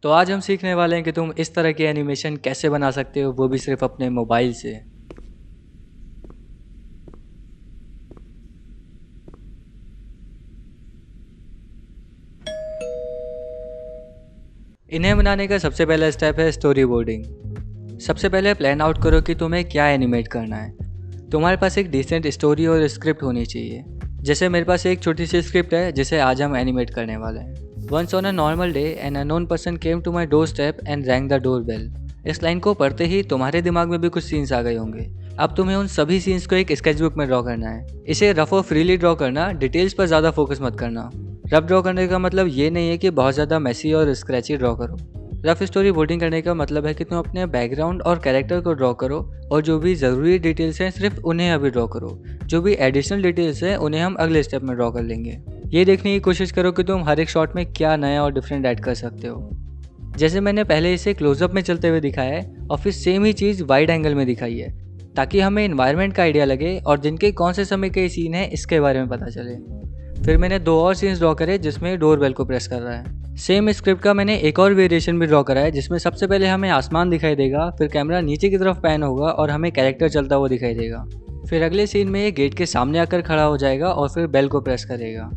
तो आज हम सीखने वाले हैं कि तुम इस तरह की एनिमेशन कैसे बना सकते हो, वो भी सिर्फ अपने मोबाइल से। इन्हें बनाने का सबसे पहला स्टेप है स्टोरी बोर्डिंग। सबसे पहले प्लान आउट करो कि तुम्हें क्या एनिमेट करना है। तुम्हारे पास एक डिसेंट स्टोरी और स्क्रिप्ट होनी चाहिए। जैसे मेरे पास एक छोटी सी स्क्रिप्ट है जिसे आज हम एनिमेट करने वाले हैं। Once on a normal day, an unknown person came to my doorstep and rang the doorbell. इस लाइन को पढ़ते ही तुम्हारे दिमाग में भी कुछ सीन्स आ गए होंगे। अब तुम्हें उन सभी सीन्स को एक स्केचबुक में ड्रॉ करना है। इसे रफ और फ्रीली ड्रॉ करना, डिटेल्स पर ज़्यादा फोकस मत करना। रफ ड्रॉ करने का मतलब ये नहीं है कि बहुत ज़्यादा मैसी और स्क्रैची ड्रॉ करो। रफ स्टोरी बोर्डिंग करने का मतलब है कि तुम अपने बैकग्राउंड और कैरेक्टर को ड्रॉ करो और जो भी ज़रूरी डिटेल्स हैं सिर्फ उन्हें अभी ड्रॉ करो। जो भी एडिशनल डिटेल्स हैं उन्हें हम अगले स्टेप में ड्रॉ कर लेंगे। ये देखने की कोशिश करो कि तुम हर एक शॉट में क्या नया और डिफरेंट ऐड कर सकते हो। जैसे मैंने पहले इसे क्लोजअप में चलते हुए दिखाया है और फिर सेम ही चीज़ वाइड एंगल में दिखाई है, ताकि हमें इन्वायरमेंट का आइडिया लगे और दिन के कौन से समय के सीन है इसके बारे में पता चले। फिर मैंने दो और सीन्स ड्रॉ करे जिसमें डोर बेल को प्रेस कर रहा है। सेम स्क्रिप्ट का मैंने एक और वेरिएशन भी ड्रॉ करा है जिसमें सबसे पहले हमें आसमान दिखाई देगा, फिर कैमरा नीचे की तरफ पैन होगा और हमें कैरेक्टर चलता हुआ दिखाई देगा। फिर अगले सीन में ये गेट के सामने आकर खड़ा हो जाएगा और फिर बेल को प्रेस करेगा।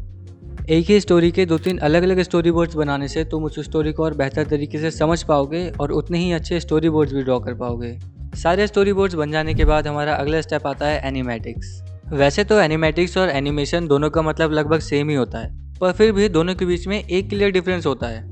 एक ही स्टोरी के 2-3 अलग अलग स्टोरी बोर्ड्स बनाने से तुम उस स्टोरी को और बेहतर तरीके से समझ पाओगे और उतने ही अच्छे स्टोरी बोर्ड्स भी ड्रॉ कर पाओगे। सारे स्टोरी बोर्ड्स बन जाने के बाद हमारा अगला स्टेप आता है एनिमेटिक्स। वैसे तो एनिमेटिक्स और एनिमेशन दोनों का मतलब लगभग सेम ही होता है, पर फिर भी दोनों के बीच में एक क्लियर डिफरेंस होता है।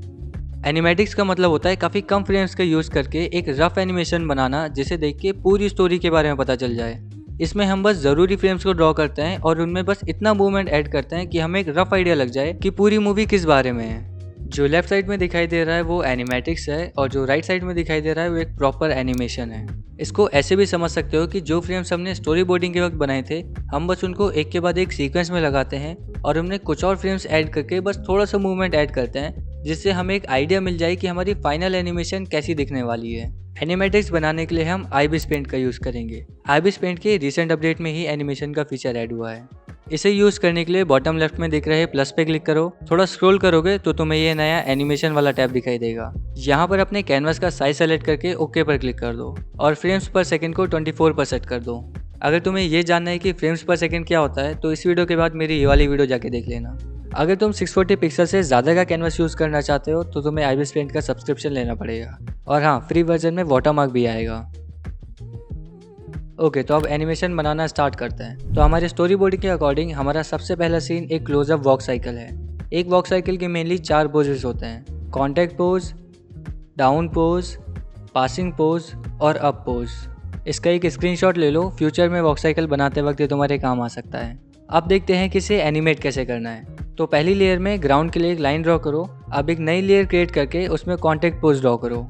एनिमेटिक्स का मतलब होता है काफ़ी कम फ्रेम्स का यूज़ करके एक रफ एनिमेशन बनाना जिसे देख के पूरी स्टोरी के बारे में पता चल जाए। इसमें हम बस ज़रूरी फ्रेम्स को ड्रॉ करते हैं और उनमें बस इतना मूवमेंट ऐड करते हैं कि हमें एक रफ आइडिया लग जाए कि पूरी मूवी किस बारे में है। जो लेफ्ट साइड में दिखाई दे रहा है वो एनिमेटिक्स है और जो राइट साइड में दिखाई दे रहा है वो एक प्रॉपर एनिमेशन है। इसको ऐसे भी समझ सकते हो कि जो फ्रेम्स हमने स्टोरी बोर्डिंग के वक्त बनाए थे हम बस उनको एक के बाद एक सीक्वेंस में लगाते हैं और हमने कुछ और फ्रेम्स ऐड करके बस थोड़ा सा मूवमेंट ऐड करते हैं जिससे हमें एक आइडिया मिल जाए कि हमारी फाइनल एनिमेशन कैसी दिखने वाली है। एनिमेटिक्स बनाने के लिए हम आईबिस पेंट का यूज़ करेंगे। आईबिस पेंट के रिसेंट अपडेट में ही एनिमेशन का फीचर ऐड हुआ है। इसे यूज़ करने के लिए बॉटम लेफ्ट में दिख रहे प्लस पे क्लिक करो। थोड़ा स्क्रॉल करोगे तो तुम्हें ये नया एनिमेशन वाला टैब दिखाई देगा। यहाँ पर अपने कैनवास का साइज सेलेक्ट करके ओके पर क्लिक कर दो और फ्रेम्स पर सेकंड को 24 पर सेट कर दो। अगर तुम्हें ये जानना है कि फ्रेम्स पर सेकंड क्या होता है तो इस वीडियो के बाद मेरी ये वाली वीडियो जाके देख लेना। अगर तुम 640 पिक्सल से ज़्यादा का कैनवास यूज़ करना चाहते हो तो तुम्हें आईबिस पेंट का सब्सक्रिप्शन लेना पड़ेगा और हाँ, फ्री वर्जन में वाटरमार्क भी आएगा। ओके, तो अब एनिमेशन बनाना स्टार्ट करते हैं। तो हमारे स्टोरी बोर्ड के अकॉर्डिंग हमारा सबसे पहला सीन एक क्लोजअप वॉक साइकिल है। एक वॉक साइकिल के मेनली 4 पोजेस होते हैं: contact pose, down pose, passing pose और अप पोज। इसका एक स्क्रीनशॉट ले लो, फ्यूचर में वॉक साइकिल बनाते वक्त ये तुम्हारे काम आ सकता है। अब देखते हैं कि इसे एनिमेट कैसे करना है। तो पहली लेयर में ग्राउंड के लिए एक लाइन ड्रॉ करो। अब एक नई लेयर क्रिएट करके उसमें कॉन्टैक्ट पोज ड्रॉ करो।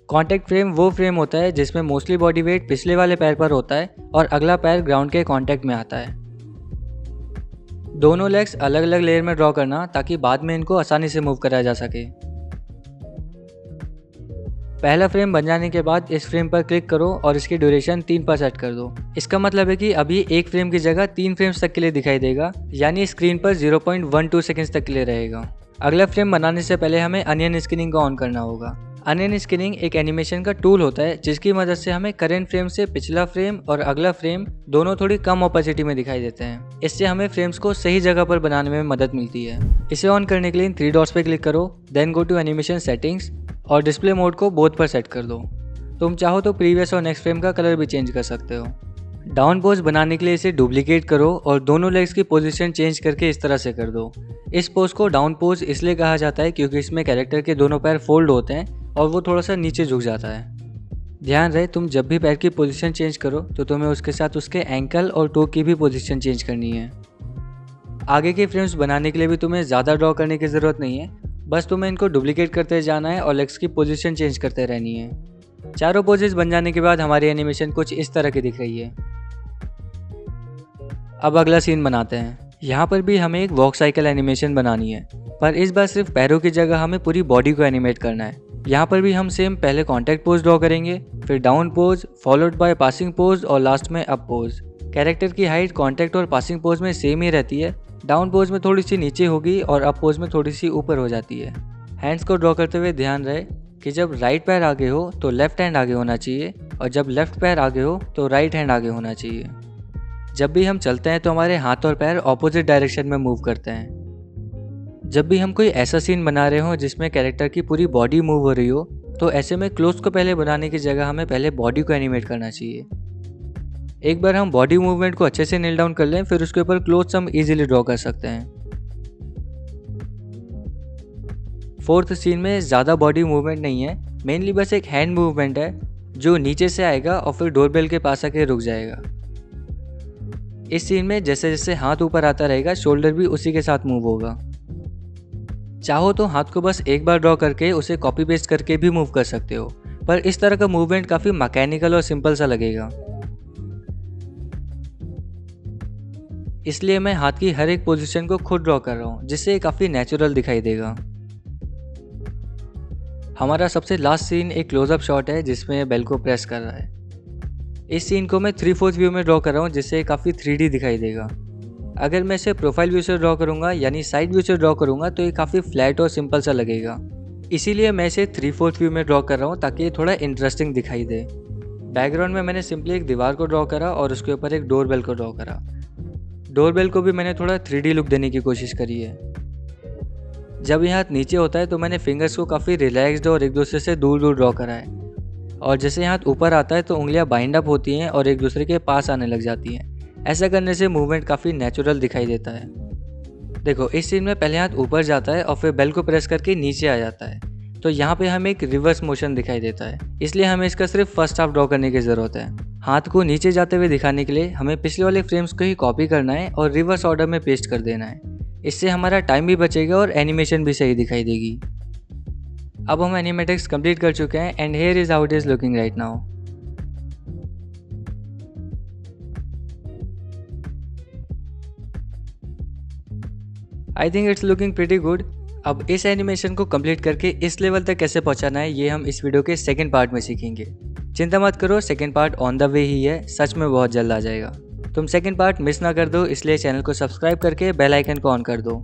कॉन्टैक्ट फ्रेम वो फ्रेम होता है जिसमें मोस्टली बॉडी वेट पिछले वाले पैर पर होता है और अगला पैर ग्राउंड के कॉन्टैक्ट में आता है। दोनों लेग्स अलग अलग लेयर में ड्रॉ करना ताकि बाद में इनको आसानी से मूव कराया जा सके। पहला फ्रेम बन जाने के बाद इस फ्रेम पर क्लिक करो और इसकी ड्यूरेशन 3 पर सेट कर दो। इसका मतलब है कि अभी एक फ्रेम की जगह 3 फ्रेम्स तक के लिए दिखाई देगा, यानी स्क्रीन पर 0.12 सेकंड्स तक के लिए रहेगा। अगला फ्रेम बनाने से पहले हमें अनियन स्किनिंग को ऑन करना होगा। अनियन स्किनिंग एक एनिमेशन का टूल होता है जिसकी मदद से हमें करंट फ्रेम से पिछला फ्रेम और अगला फ्रेम दोनों थोड़ी कम ऑपेसिटी में दिखाई देते हैं। इससे हमें फ्रेम्स को सही जगह पर बनाने में मदद मिलती है। इसे ऑन करने के लिए इन 3 डॉट्स पे क्लिक करो, then go to animation settings और डिस्प्ले मोड को बोथ पर सेट कर दो। तुम चाहो तो प्रीवियस और नेक्स्ट फ्रेम का कलर भी चेंज कर सकते हो। डाउन पोज बनाने के लिए इसे डुप्लीकेट करो और दोनों लेग्स की पोजीशन चेंज करके इस तरह से कर दो। इस पोज को डाउन पोज इसलिए कहा जाता है क्योंकि इसमें कैरेक्टर के दोनों पैर फोल्ड होते हैं और वो थोड़ा सा नीचे झुक जाता है। ध्यान रहे, तुम जब भी पैर की पोजीशन चेंज करो तो तुम्हें उसके साथ उसके एंकल और टो की भी पोजीशन चेंज करनी है। आगे के फ्रेम्स बनाने के लिए भी तुम्हें ज़्यादा ड्रॉ करने की ज़रूरत नहीं है, बस तुम्हें इनको डुप्लीकेट करते जाना है और लेग्स की पोजीशन चेंज करते रहनी है। चारों पोजेस बन जाने के बाद हमारी एनिमेशन कुछ इस तरह की दिख रही है। अब अगला सीन बनाते हैं। यहाँ पर भी हमें एक वॉक साइकिल एनिमेशन बनानी है, पर इस बार सिर्फ पैरों की जगह हमें पूरी बॉडी को एनिमेट करना है। यहाँ पर भी हम सेम पहले कॉन्टैक्ट पोज ड्रॉ करेंगे, फिर down pose followed by passing pose और लास्ट में अप पोज। कैरेक्टर की हाइट कॉन्टैक्ट और पासिंग पोज में सेम ही रहती है। डाउन पोज में थोड़ी सी नीचे होगी और अप पोज में थोड़ी सी ऊपर हो जाती है। हैंड्स को ड्रॉ करते हुए ध्यान रहे कि जब राइट पैर आगे हो तो लेफ्ट हैंड आगे होना चाहिए और जब लेफ्ट पैर आगे हो तो राइट हैंड आगे होना चाहिए। जब भी हम चलते हैं तो हमारे हाथ और पैर ऑपोजिट डायरेक्शन में मूव करते हैं। जब भी हम कोई ऐसा सीन बना रहे हो जिसमें कैरेक्टर की पूरी बॉडी मूव हो रही हो तो ऐसे में क्लोथ्स को पहले बनाने की जगह हमें पहले बॉडी को एनिमेट करना चाहिए। एक बार हम बॉडी मूवमेंट को अच्छे से नील डाउन कर लें फिर उसके ऊपर क्लोथ्स हम इजीली ड्रॉ कर सकते हैं। फोर्थ सीन में ज़्यादा बॉडी मूवमेंट नहीं है, मेनली बस एक हैंड मूवमेंट है जो नीचे से आएगा और फिर डोरबेल के पास आके रुक जाएगा। इस सीन में जैसे जैसे हाथ ऊपर आता रहेगा शोल्डर भी उसी के साथ मूव होगा। चाहो तो हाथ को बस एक बार ड्रॉ करके उसे कॉपी पेस्ट करके भी मूव कर सकते हो, पर इस तरह का मूवमेंट काफ़ी मैकेनिकल और सिंपल सा लगेगा। इसलिए मैं हाथ की हर एक पोजीशन को खुद ड्रॉ कर रहा हूँ जिससे ये काफ़ी नेचुरल दिखाई देगा। हमारा सबसे लास्ट सीन एक क्लोजअप शॉट है जिसमें बेल को प्रेस कर रहा है। इस सीन को मैं 3/4 व्यू में ड्रॉ कर रहा हूँ जिससे काफ़ी 3D दिखाई देगा। अगर मैं इसे प्रोफाइल व्यू से ड्रॉ करूँगा यानी साइड व्यू से ड्रॉ करूँगा तो ये काफ़ी फ्लैट और सिंपल सा लगेगा। इसीलिए मैं इसे 3/4 व्यू में ड्रॉ कर रहा हूँ ताकि ये थोड़ा इंटरेस्टिंग दिखाई दे। बैकग्राउंड में मैंने सिंपली एक दीवार को ड्रॉ करा और उसके ऊपर एक डोरबेल को ड्रॉ करा। डोरबेल को भी मैंने थोड़ा 3D लुक देने की कोशिश करी है। जब ये हाथ नीचे होता है तो मैंने फिंगर्स को काफ़ी रिलैक्स्ड और एक दूसरे से दूर दूर ड्रॉ करा है, और जैसे हाथ ऊपर आता है तो उंगलियां बाइंड अप होती हैं और एक दूसरे के पास आने लग जाती हैं। ऐसा करने से मूवमेंट काफ़ी नेचुरल दिखाई देता है। देखो इस सीन में पहले हाथ ऊपर जाता है और फिर बेल को प्रेस करके नीचे आ जाता है, तो यहाँ पे हमें एक रिवर्स मोशन दिखाई देता है, इसलिए हमें इसका सिर्फ फर्स्ट हाफ ड्रॉ करने की ज़रूरत है। हाथ को नीचे जाते हुए दिखाने के लिए हमें पिछले वाले फ्रेम्स को ही कॉपी करना है और रिवर्स ऑर्डर में पेस्ट कर देना है। इससे हमारा टाइम भी बचेगा और एनिमेशन भी सही दिखाई देगी। अब हम एनिमेटिक्स कंप्लीट कर चुके हैं and here is how it is looking right now. I think it's looking pretty good. अब इस एनिमेशन को कंप्लीट करके इस लेवल तक कैसे पहुंचाना है ये हम इस वीडियो के सेकंड पार्ट में सीखेंगे। चिंता मत करो, second part on the way ही है, सच में बहुत जल्द आ जाएगा। तुम सेकंड पार्ट मिस ना कर दो, इसलिए चैनल को सब्सक्राइब करके बेल आइकन को ऑन कर दो।